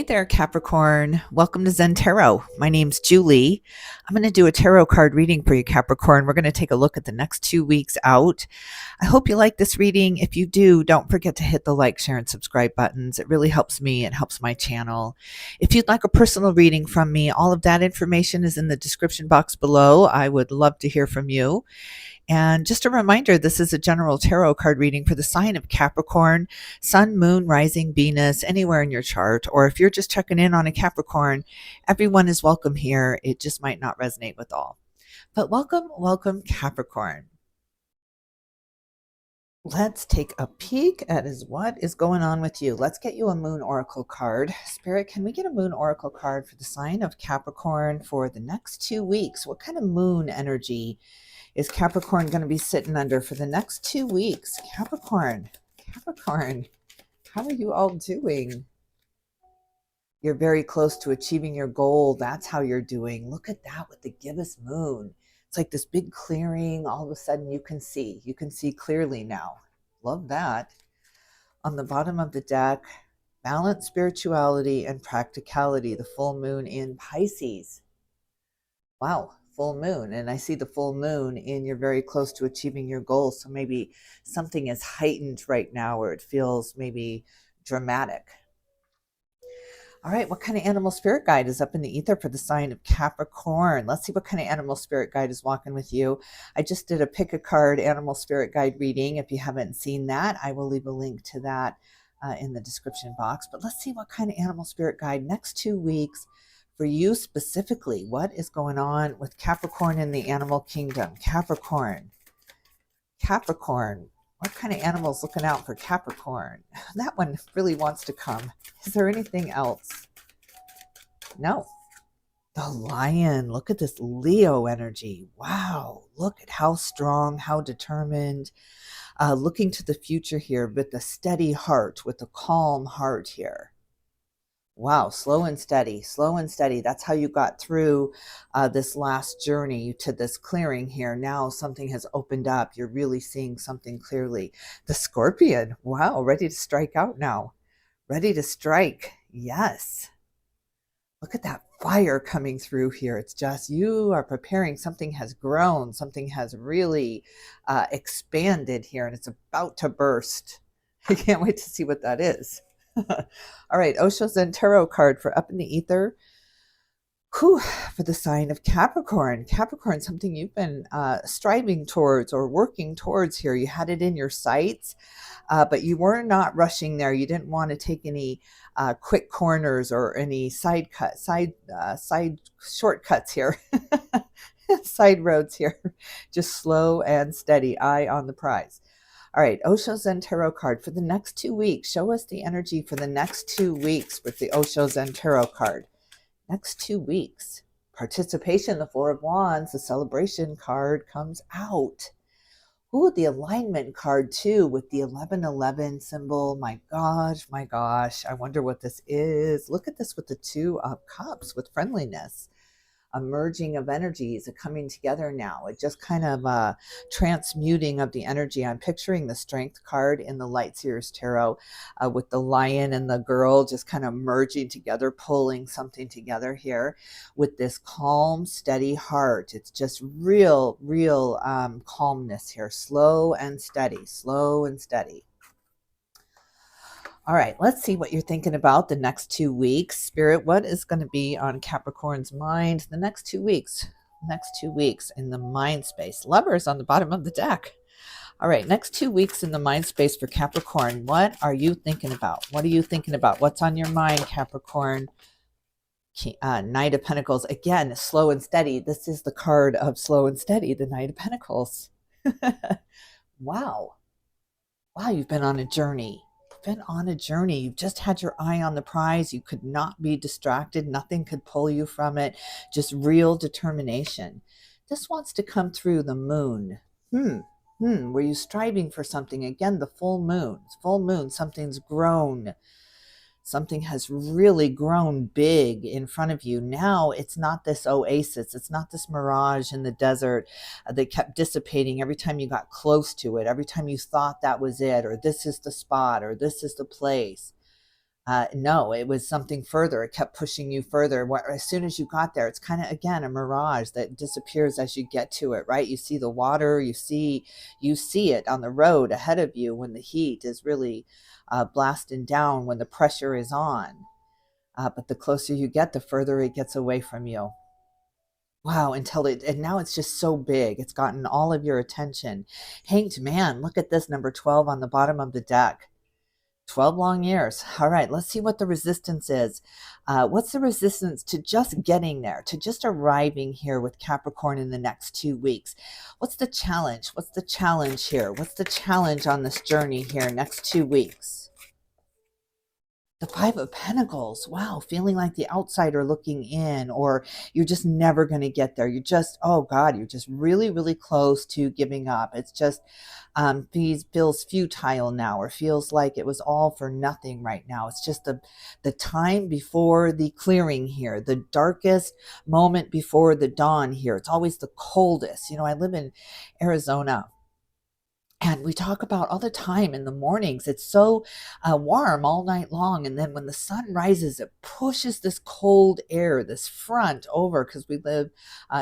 there, Capricorn. Welcome to Zen Tarot. My name's Julie. I'm going to do a tarot card reading for you, Capricorn. We're going to take a look at the next 2 weeks out. I hope you like this reading. If you do, don't forget to hit the like, share, and subscribe buttons. It really helps me. It helps my channel. If you'd like a personal reading from me, all of that information is in the description box below. I would love to hear from you. And just a reminder, this is a general tarot card reading for the sign of Capricorn, Sun, Moon, Rising, Venus, anywhere in your chart. Or if you're just checking in on a Capricorn, everyone is welcome here. It just might not resonate with all. But welcome, Capricorn. Let's take a peek at what is going on with you. Let's get you a Moon Oracle card. Spirit, can we get a Moon Oracle card for the sign of Capricorn for the next 2 weeks? What kind of moon energy is Capricorn going to be sitting under for the next 2 weeks? Capricorn, how are you all doing? You're very close to achieving your goal. That's how you're doing. Look at that with the gibbous moon. It's like this big clearing. All of a sudden you can see clearly now. Love that. On the bottom of the deck, balance, spirituality, and practicality. The full moon in Pisces. Wow. Full moon, and I see the full moon in you're very close to achieving your goals. So maybe something is heightened right now, or it feels maybe dramatic. All right, what kind of animal spirit guide is up in the ether for the sign of Capricorn? Let's see what kind of animal spirit guide is walking with you. I just did a pick a card animal spirit guide reading. If you haven't seen that, I will leave a link to that in the description box. But let's see what kind of animal spirit guide next 2 weeks for you specifically. What is going on with Capricorn in the animal kingdom? Capricorn, what kind of animals looking out for Capricorn? That one really wants to come. Is there anything else? No. The lion. Look at this Leo energy. Wow. Look at how strong, how determined. Looking to the future here with a steady heart, with a calm heart here. Wow, slow and steady. That's how you got through this last journey to this clearing here. Now something has opened up. You're really seeing something clearly. The Scorpion, wow, ready to strike out now. Ready to strike, yes. Look at that fire coming through here. It's just you are preparing. Something has grown. Something has really expanded here, and it's about to burst. I can't wait to see what that is. All right, Osho ZEN-TAROT card for up in the ether. For the sign of Capricorn. Capricorn, something you've been striving towards or working towards here. You had it in your sights, but you were not rushing there. You didn't want to take any quick corners or any side shortcuts here. Side roads here. Just slow and steady, eye on the prize. All right, Osho ZEN-TAROT card for the next 2 weeks. Show us the energy for the next 2 weeks with the Osho ZEN-TAROT card. Next 2 weeks. Participation, the Four of Wands, the celebration card comes out. Ooh, the alignment card too with the 1111 symbol. My gosh. I wonder what this is. Look at this with the Two of Cups with friendliness. A merging of energies, a coming together now. It just kind of transmuting of the energy. I'm picturing the Strength card in the Light Seers Tarot with the lion and the girl just kind of merging together, pulling something together here with this calm, steady heart. It's just real calmness here. Slow and steady. All right, let's see what you're thinking about the next 2 weeks. Spirit, what is going to be on Capricorn's mind the next 2 weeks? Next 2 weeks in the mind space. Lovers on the bottom of the deck. All right, next 2 weeks in the mind space for Capricorn. What are you thinking about? What are you thinking about? What's on your mind, Capricorn? Knight of Pentacles. Again, slow and steady. This is the card of slow and steady, the Knight of Pentacles. Wow, you've been on a journey. You've just had your eye on the prize. You could not be distracted. Nothing could pull you from it. Just real determination. This wants to come through the moon. Were you striving for something? Again, the full moon. Something's grown. Something has really grown big in front of you. Now it's not this oasis. It's not this mirage in the desert that kept dissipating every time you got close to it, every time you thought that was it, or this is the spot, or this is the place. No, it was something further. It kept pushing you further. As soon as you got there, it's kind of, again, a mirage that disappears as you get to it, right? You see the water, you see it on the road ahead of you when the heat is really blasting down, when the pressure is on. But the closer you get, the further it gets away from you. Wow, and now it's just so big. It's gotten all of your attention. Hanged Man, look at this, number 12 on the bottom of the deck. 12 long years. All right, let's see what the resistance is. What's the resistance to just getting there, to just arriving here with Capricorn in the next 2 weeks? What's the challenge? What's the challenge here? What's the challenge on this journey here next 2 weeks? The Five of Pentacles. Wow, feeling like the outsider looking in, or you're just never going to get there. You're just, oh God, you're just really, really close to giving up. It's just feels futile now, or feels like it was all for nothing right now. It's just the time before the clearing here, the darkest moment before the dawn here. It's always the coldest. You know, I live in Arizona, and we talk about all the time in the mornings, it's so warm all night long. And then when the sun rises, it pushes this cold air, this front over, because we live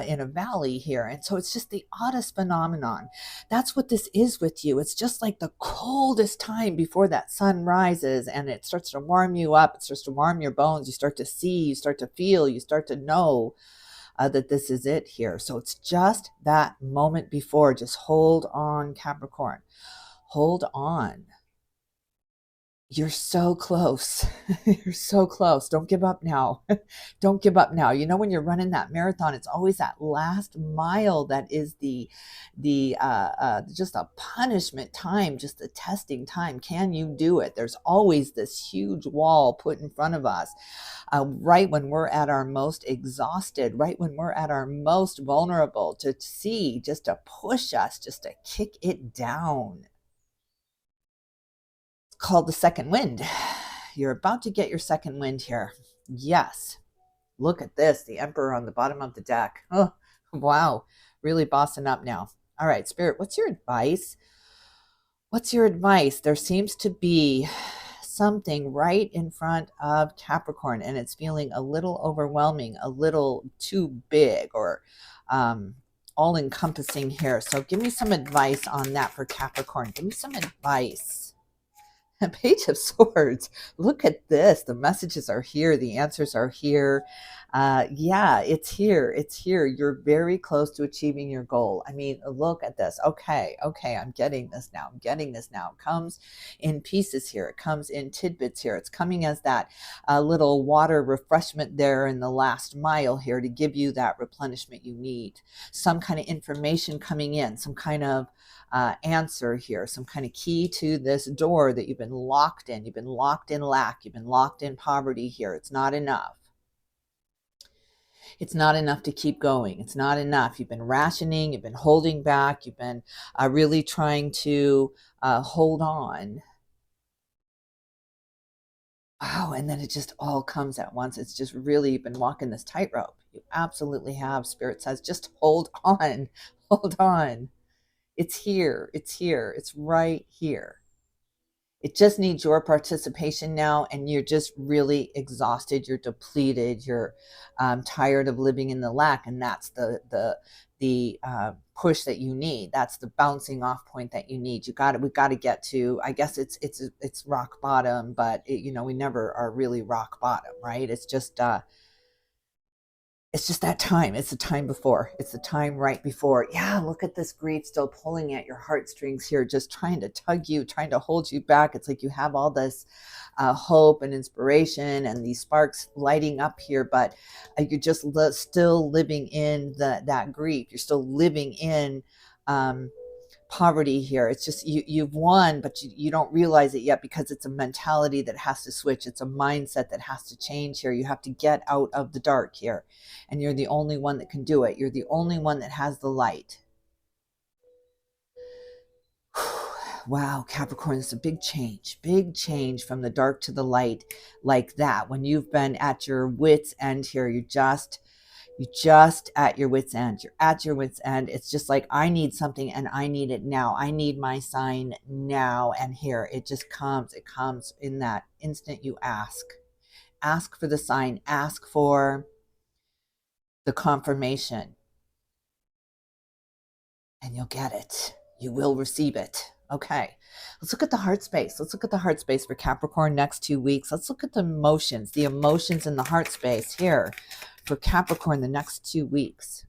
in a valley here. And so it's just the oddest phenomenon. That's what this is with you. It's just like the coldest time before that sun rises, and it starts to warm you up. It starts to warm your bones. You start to see, you start to feel, you start to know that this is it here. So it's just that moment before. Just hold on, Capricorn. Hold on. You're so close. You're so close. Don't give up now. Don't give up now. You know, when you're running that marathon, it's always that last mile that is the just a punishment time, just the testing time. Can you do it? There's always this huge wall put in front of us, right when we're at our most exhausted, right when we're at our most vulnerable, to see, just to push us, just to kick it down. Called the second wind. You're about to get your second wind here. Yes. Look at this. The Emperor on the bottom of the deck. Oh, wow. Really bossing up now. All right, Spirit, what's your advice? What's your advice? There seems to be something right in front of Capricorn, and it's feeling a little overwhelming, a little too big, or all encompassing here. So give me some advice on that for Capricorn. Give me some advice. Page of Swords. Look at this. The messages are here. The answers are here. Yeah, it's here. It's here. You're very close to achieving your goal. I mean, look at this. Okay, I'm getting this now. I'm getting this now. It comes in pieces here. It comes in tidbits here. It's coming as that little water refreshment there in the last mile here to give you that replenishment you need. Some kind of information coming in, some kind of answer here, some kind of key to this door that you've been locked in. You've been locked in lack. You've been locked in poverty here. It's not enough. It's not enough to keep going. It's not enough. You've been rationing. You've been holding back. You've been really trying to hold on. Wow, and then it just all comes at once. It's just really, you've been walking this tightrope. You absolutely have. Spirit says, just hold on. Hold on. It's here. It's here. It's right here. It just needs your participation now, and you're just really exhausted. You're depleted. You're tired of living in the lack, and that's the push that you need. That's the bouncing off point that you need. We've got to get to. I guess it's rock bottom, but we never are really rock bottom, right? It's just that time. It's the time before. It's the time right before. Yeah, look at this grief still pulling at your heartstrings here, just trying to tug you, trying to hold you back. It's like you have all this hope and inspiration and these sparks lighting up here, but you're just still living in that grief. You're still living in poverty here. It's just you've won, but you don't realize it yet, because it's a mentality that has to switch. It's a mindset that has to change here. You have to get out of the dark here, and you're the only one that can do it. You're the only one that has the light. Wow, Capricorn, it's a big change from the dark to the light like that. When you've been at your wit's end here, You're just at your wit's end. You're at your wit's end. It's just like, I need something and I need it now. I need my sign now. And here it just comes. It comes in that instant you ask. Ask for the sign. Ask for the confirmation. And you'll get it. You will receive it. Okay, let's look at the heart space. Let's look at the heart space for Capricorn next 2 weeks. Let's look at the emotions in the heart space here for Capricorn the next 2 weeks.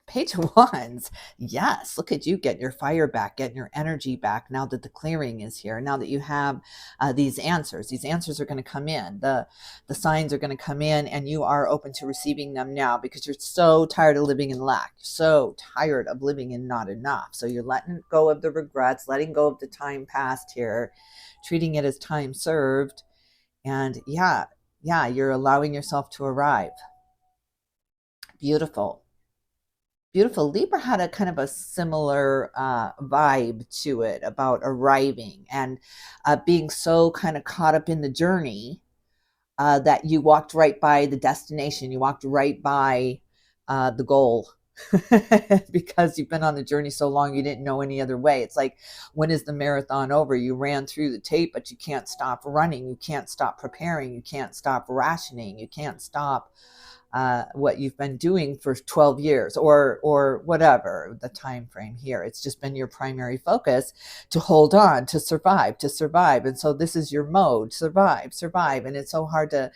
Page of Wands. Yes, look at you getting your fire back, getting your energy back now that the clearing is here, now that you have these answers. These answers are going to come in. The signs are going to come in, and you are open to receiving them now because you're so tired of living in lack. You're so tired of living in not enough. So you're letting go of the regrets, letting go of the time past here, treating it as time served. And yeah, you're allowing yourself to arrive. Beautiful. Beautiful. Libra had a kind of a similar vibe to it about arriving and being so kind of caught up in the journey that you walked right by the destination. You walked right by the goal because you've been on the journey so long you didn't know any other way. It's like, when is the marathon over? You ran through the tape, but you can't stop running. You can't stop preparing. You can't stop rationing. You can't stop what you've been doing for 12 years or whatever the time frame here. It's just been your primary focus to hold on, to survive. And so this is your mode: survive. And it's so hard to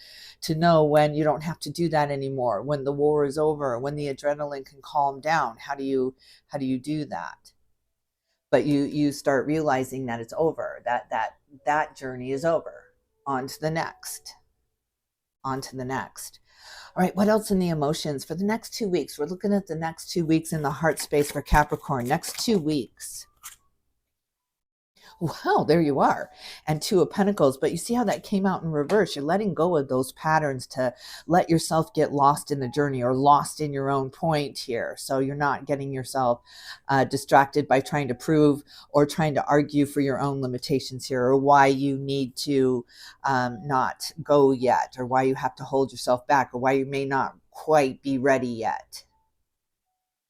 know when you don't have to do that anymore, when the war is over, when the adrenaline can calm down. How do you do that? But you start realizing that it's over, that journey is over. On to the next. All right, what else in the emotions for the next 2 weeks? We're looking at the next 2 weeks in the heart space for Capricorn. Next 2 weeks. Wow, there you are. And 2 of Pentacles. But you see how that came out in reverse. You're letting go of those patterns to let yourself get lost in the journey or lost in your own point here. So you're not getting yourself distracted by trying to prove or trying to argue for your own limitations here, or why you need to not go yet, or why you have to hold yourself back, or why you may not quite be ready yet.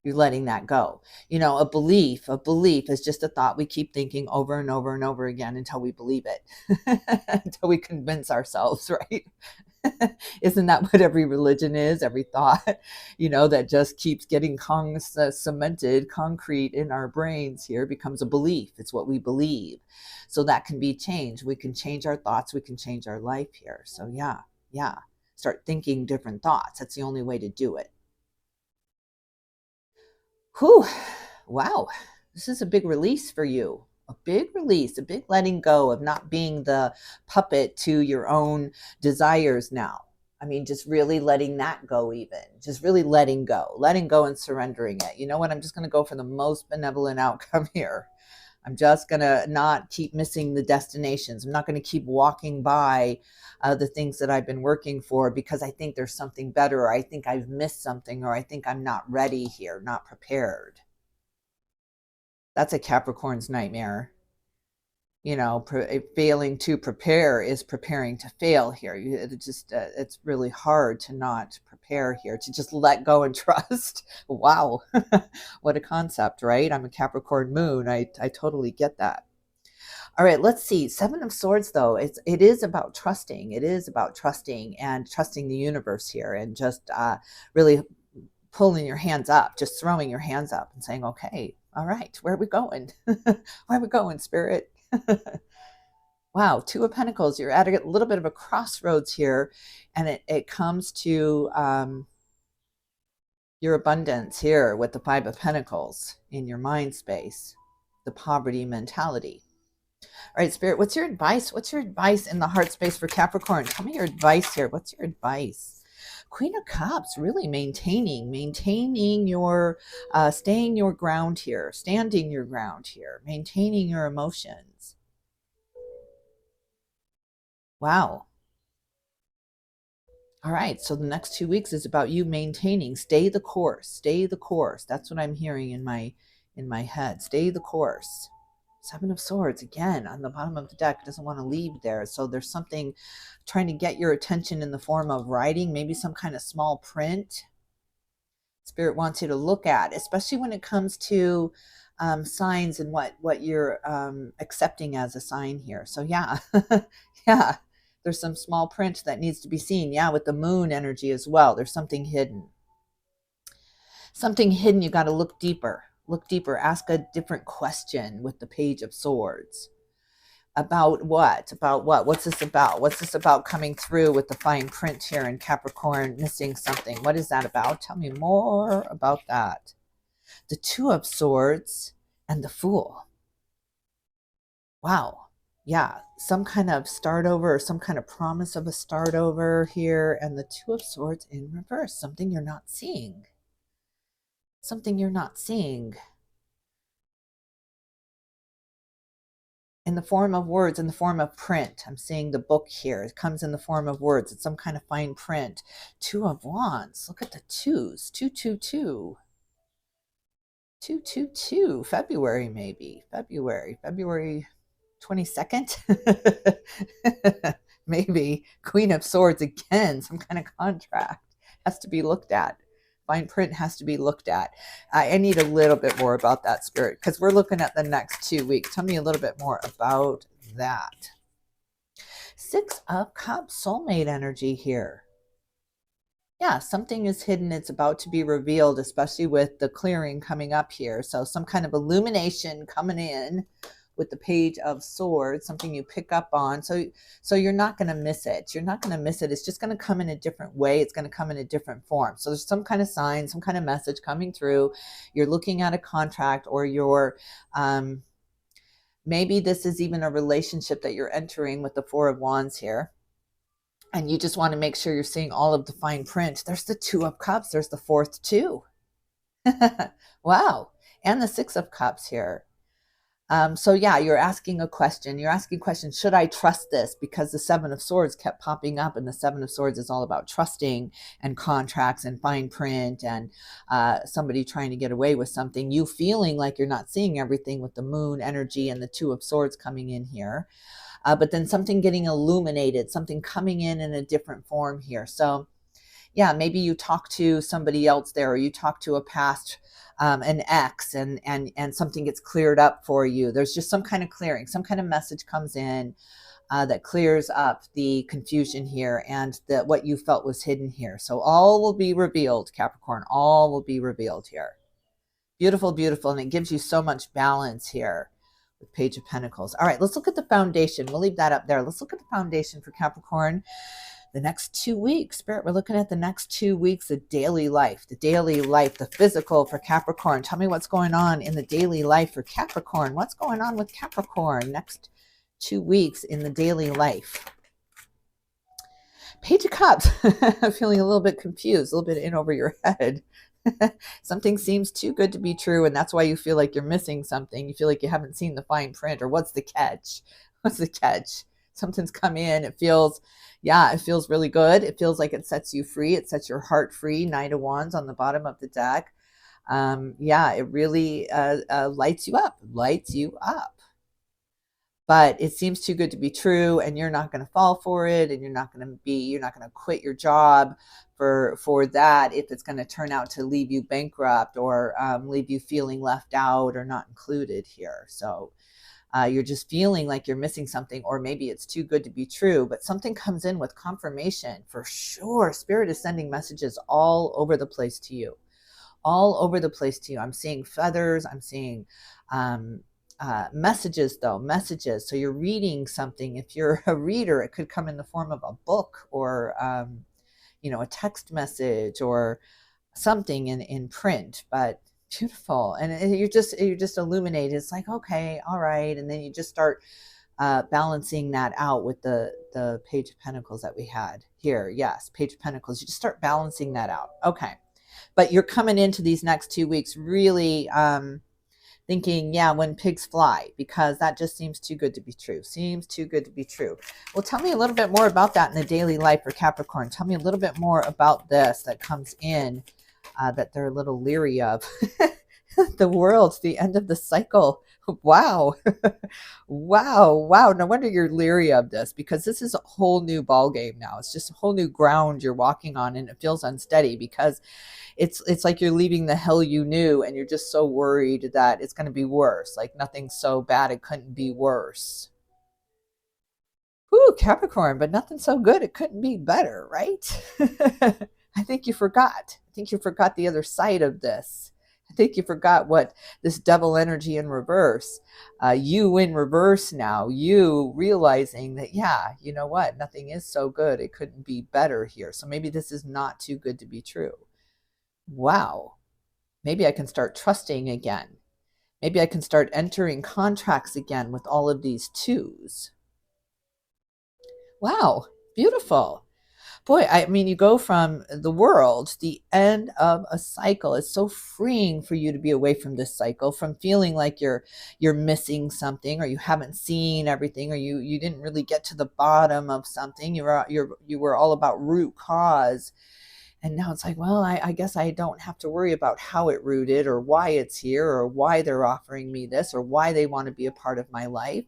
You're letting that go. You know, a belief is just a thought we keep thinking over and over and over again until we believe it, until we convince ourselves, right? Isn't that what every religion is? Every thought, that just keeps getting cemented, concrete in our brains here, becomes a belief. It's what we believe. So that can be changed. We can change our thoughts. We can change our life here. So yeah. Start thinking different thoughts. That's the only way to do it. Whew, wow, this is a big release for you. A big release, a big letting go of not being the puppet to your own desires now. I mean, just really letting that go even. Just really letting go and surrendering it. You know what? I'm just going to go for the most benevolent outcome here. I'm just going to not keep missing the destinations. I'm not going to keep walking by the things that I've been working for because I think there's something better, or I think I've missed something, or I think I'm not ready here, not prepared. That's a Capricorn's nightmare. Failing to prepare is preparing to fail here. It's really hard to not prepare here, to just let go and trust. Wow. What a concept, right? I'm a Capricorn moon. I totally get that. All right, let's see. 7 of Swords, though, it is about trusting. It is about trusting and trusting the universe here, and just really pulling your hands up, just throwing your hands up and saying, okay, all right, where are we going? Where are we going, Spirit? Wow, 2 of Pentacles. You're at a little bit of a crossroads here, and it comes to your abundance here with the 5 of Pentacles in your mind space, the poverty mentality. All right, Spirit, what's your advice? What's your advice in the heart space for Capricorn? Tell me your advice here. What's your advice? Queen of Cups, really maintaining your, staying your ground here, standing your ground here, maintaining your emotions. Wow. All right, so the next 2 weeks is about you maintaining, stay the course. That's what I'm hearing in my head. Stay the course. 7 of Swords, again, on the bottom of the deck, doesn't want to leave there. So there's something trying to get your attention in the form of writing, maybe some kind of small print. Spirit wants you to look at, especially when it comes to signs and what you're accepting as a sign here. So yeah, yeah, there's some small print that needs to be seen. Yeah, with the moon energy as well. There's something hidden. Something hidden. You got to look deeper. Look deeper. Ask a different question with the Page of Swords. About what? About what? What's this about? What's this about coming through with the fine print here in Capricorn, missing something? What is that about? Tell me more about that. The Two of Swords and the Fool. Wow. Yeah, some kind of start over or some kind of promise of a start over here. And the Two of Swords in reverse. Something you're not seeing. Something you're not seeing. In the form of words, in the form of print. I'm seeing the book here. It comes in the form of words. It's some kind of fine print. Two of Wands. Look at the twos. 222. 222. February, maybe. February 22nd. Maybe. Queen of Swords again. Some kind of contract has to be looked at. Fine print has to be looked at. I need a little bit more about that, Spirit, because we're looking at the next 2 weeks. Tell me a little bit more about that. Six of Cups, soulmate energy here. Yeah, something is hidden. It's about to be revealed, especially with the clearing coming up here. So some kind of illumination coming in with the Page of Swords, something you pick up on. So you're not going to miss it. You're not going to miss it. It's just going to come in a different way. It's going to come in a different form. So there's some kind of sign, some kind of message coming through. You're looking at a contract, or you're, maybe this is even a relationship that you're entering with the Four of Wands here. And you just want to make sure you're seeing all of the fine print. There's the Two of Cups. There's the fourth two. Wow. And the Six of Cups here. So yeah, you're asking a question. You're asking questions. Should I trust this? Because the Seven of Swords kept popping up, and the Seven of Swords is all about trusting and contracts and fine print and somebody trying to get away with something. You feeling like you're not seeing everything with the moon energy and the Two of Swords coming in here. But then something getting illuminated, something coming in a different form here. So yeah, maybe you talk to somebody else there, or you talk to a past an ex, and something gets cleared up for you. There's just some kind of clearing, some kind of message comes in that clears up the confusion here and what you felt was hidden here. So all will be revealed, Capricorn. All will be revealed here. Beautiful, beautiful. And it gives you so much balance here with Page of Pentacles. All right, let's look at the foundation. We'll leave that up there. Let's look at the foundation for Capricorn. The next 2 weeks, Spirit, we're looking at the next 2 weeks, the daily life, the physical for Capricorn. Tell me what's going on in the daily life for Capricorn. What's going on with Capricorn next 2 weeks in the daily life? Page of Cups. Feeling a little bit confused, a little bit in over your head. Something seems too good to be true, and that's why you feel like you're missing something. You feel like you haven't seen the fine print, or what's the catch? What's the catch? Something's come in. It feels, yeah, it feels really good. It feels like it sets you free. It sets your heart free. Knight of Wands on the bottom of the deck. Yeah, it really lights you up, But it seems too good to be true, and you're not going to fall for it, and you're not going to quit your job for that if it's going to turn out to leave you bankrupt, or leave you feeling left out or not included here. So you're just feeling like you're missing something, or maybe it's too good to be true, but something comes in with confirmation for sure. Spirit is sending messages all over the place to you, all over the place to you. I'm seeing feathers. I'm seeing messages, though, messages. So you're reading something. If you're a reader, it could come in the form of a book, or, a text message, or something in print, but beautiful. And you're just illuminated. It's like, okay, all right. And then you just start balancing that out with the Page of Pentacles that we had here. Yes, Page of Pentacles. You just start balancing that out. Okay. But you're coming into these next 2 weeks really thinking, yeah, when pigs fly, because that just seems too good to be true. Seems too good to be true. Well, tell me a little bit more about that in the daily life for Capricorn. Tell me a little bit more about this that comes in that they're a little leery of. The world, the end of the cycle. Wow. Wow. Wow. No wonder you're leery of this, because this is a whole new ball game now. It's just a whole new ground you're walking on, and it feels unsteady because it's like you're leaving the hell you knew, and you're just so worried that it's going to be worse. Like nothing's so bad it couldn't be worse. Ooh, Capricorn, but nothing so good it couldn't be better, right? I think you forgot. I think you forgot the other side of this. I think you forgot what this devil energy in reverse, you in reverse now, you realizing that, yeah, you know what? Nothing is so good. It couldn't be better here. So maybe this is not too good to be true. Wow. Maybe I can start trusting again. Maybe I can start entering contracts again with all of these twos. Wow. Beautiful. Boy, I mean, you go from the world, the end of a cycle. It's so freeing for you to be away from this cycle, from feeling like you're missing something, or you haven't seen everything, or you didn't really get to the bottom of something. You were all about root cause. And now it's like, well, I guess I don't have to worry about how it rooted, or why it's here, or why they're offering me this, or why they want to be a part of my life.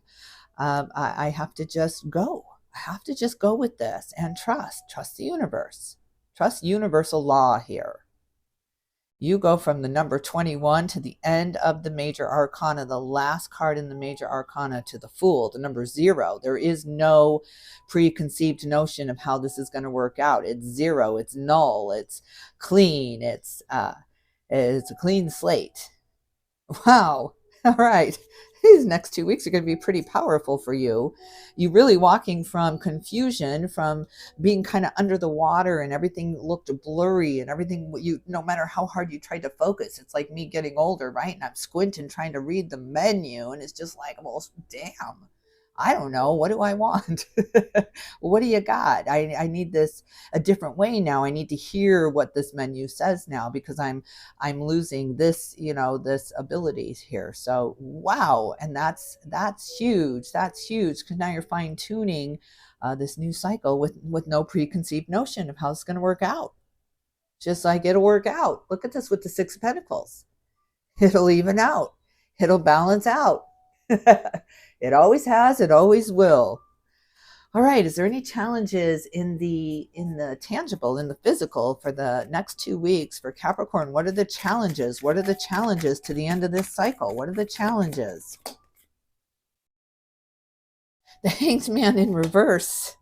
I have to just go. I have to just go with this and trust the universe, trust universal law here. You go from the number 21 to the end of the major arcana, the last card in the major arcana, to the Fool, the number 0. There is no preconceived notion of how this is going to work out. It's 0, it's null, it's clean, it's a clean slate. Wow. All right. These next 2 weeks are going to be pretty powerful for you. You really walking from confusion, from being kind of under the water, and everything looked blurry, and everything, no matter how hard you tried to focus, it's like me getting older, right? And I'm squinting trying to read the menu, and it's just like, well, damn. I don't know. What do I want? What do you got? I need this a different way now. I need to hear what this menu says now, because I'm losing this, this ability here. So wow. And that's huge. That's huge, because now you're fine tuning this new cycle with no preconceived notion of how it's going to work out. Just like it'll work out. Look at this with the 6 of Pentacles. It'll even out. It'll balance out. It always has, it always will. All right, is there any challenges in the tangible, in the physical, for the next 2 weeks for Capricorn? What are the challenges? What are the challenges to the end of this cycle? What are the challenges? The Hanged Man in reverse.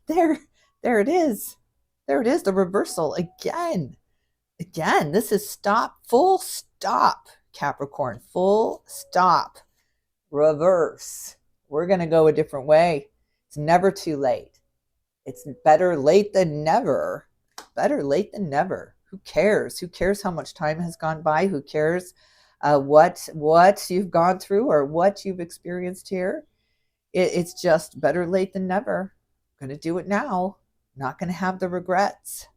There it is. There it is, the reversal again. Again, this is stop, full stop, Capricorn, full stop. Reverse. We're going to go a different way. It's never too late. It's better late than never. Better late than never. Who cares? Who cares how much time has gone by? Who cares what you've gone through or what you've experienced here? It's just better late than never. I'm going to do it now. Not going to have the regrets.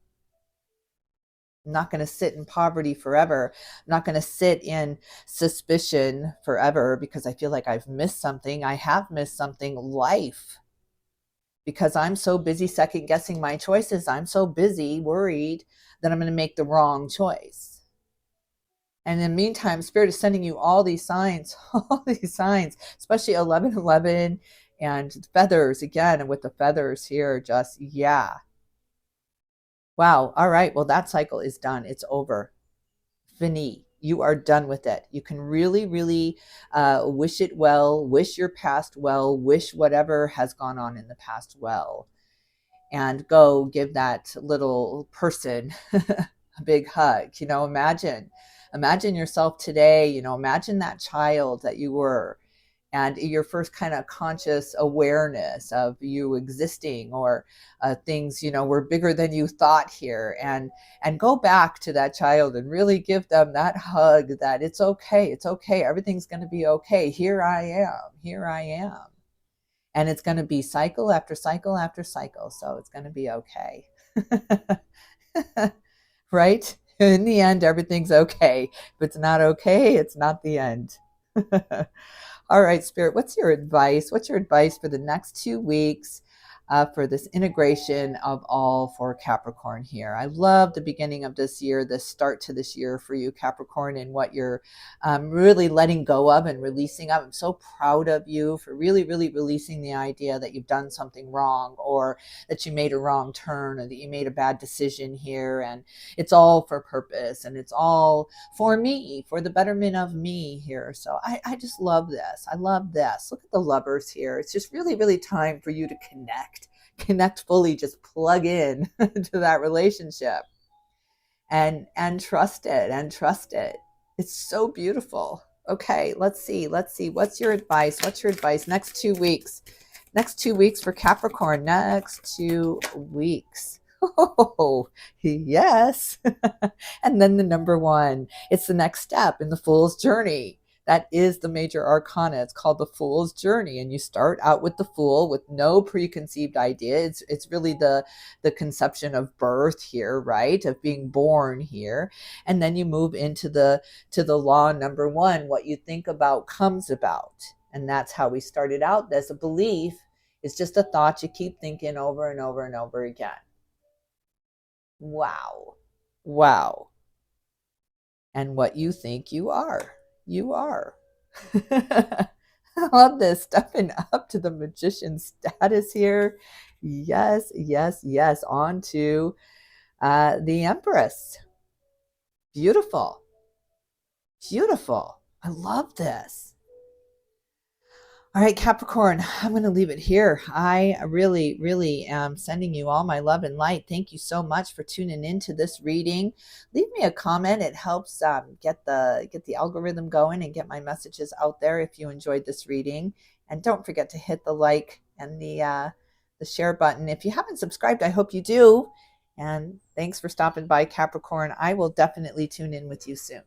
I'm not going to sit in poverty forever. I'm not going to sit in suspicion forever because I feel like I've missed something. I have missed something, life. Because I'm so busy second guessing my choices. I'm so busy worried that I'm going to make the wrong choice. And in the meantime, Spirit is sending you all these signs, especially 1111 and feathers again. And with the feathers here, just, yeah. Wow. All right. Well, that cycle is done. It's over. Fini. You are done with it. You can really, really wish it well, wish your past well, wish whatever has gone on in the past well, and go give that little person a big hug. Imagine yourself today, imagine that child that you were, and your first kind of conscious awareness of you existing, or things, were bigger than you thought here, and go back to that child and really give them that hug, that it's okay, everything's going to be okay. Here I am. And it's going to be cycle after cycle after cycle. So it's going to be okay. Right? In the end, everything's okay. If it's not okay, it's not the end. All right, Spirit, what's your advice? What's your advice for the next 2 weeks for this integration of all for Capricorn here. I love the beginning of this year, the start to this year for you, Capricorn, and what you're really letting go of and releasing of. I'm so proud of you for really, really releasing the idea that you've done something wrong, or that you made a wrong turn, or that you made a bad decision here. And it's all for purpose, and it's all for me, for the betterment of me here. So I just love this. I love this. Look at the lovers here. It's just really, really time for you to connect fully, just plug in to that relationship and trust it. It's so beautiful. Okay, let's see. What's your advice? Next 2 weeks? Next 2 weeks for Capricorn. Next 2 weeks. Oh, yes. And then the number one, it's the next step in the Fool's journey. That is the major arcana. It's called the Fool's journey. And you start out with the Fool with no preconceived idea. It's really the conception of birth here, right? Of being born here. And then you move into the law number one. What you think about comes about. And that's how we started out. There's a belief. It's just a thought you keep thinking over and over and over again. Wow. Wow. And what you think you are. You are. I love this, stepping up to the magician status here. Yes, yes, yes. On to the Empress. Beautiful. Beautiful. I love this. All right, Capricorn, I'm going to leave it here. I really, really am sending you all my love and light. Thank you so much for tuning into this reading. Leave me a comment. It helps get the algorithm going and get my messages out there if you enjoyed this reading. And don't forget to hit the like and the share button. If you haven't subscribed, I hope you do. And thanks for stopping by, Capricorn. I will definitely tune in with you soon.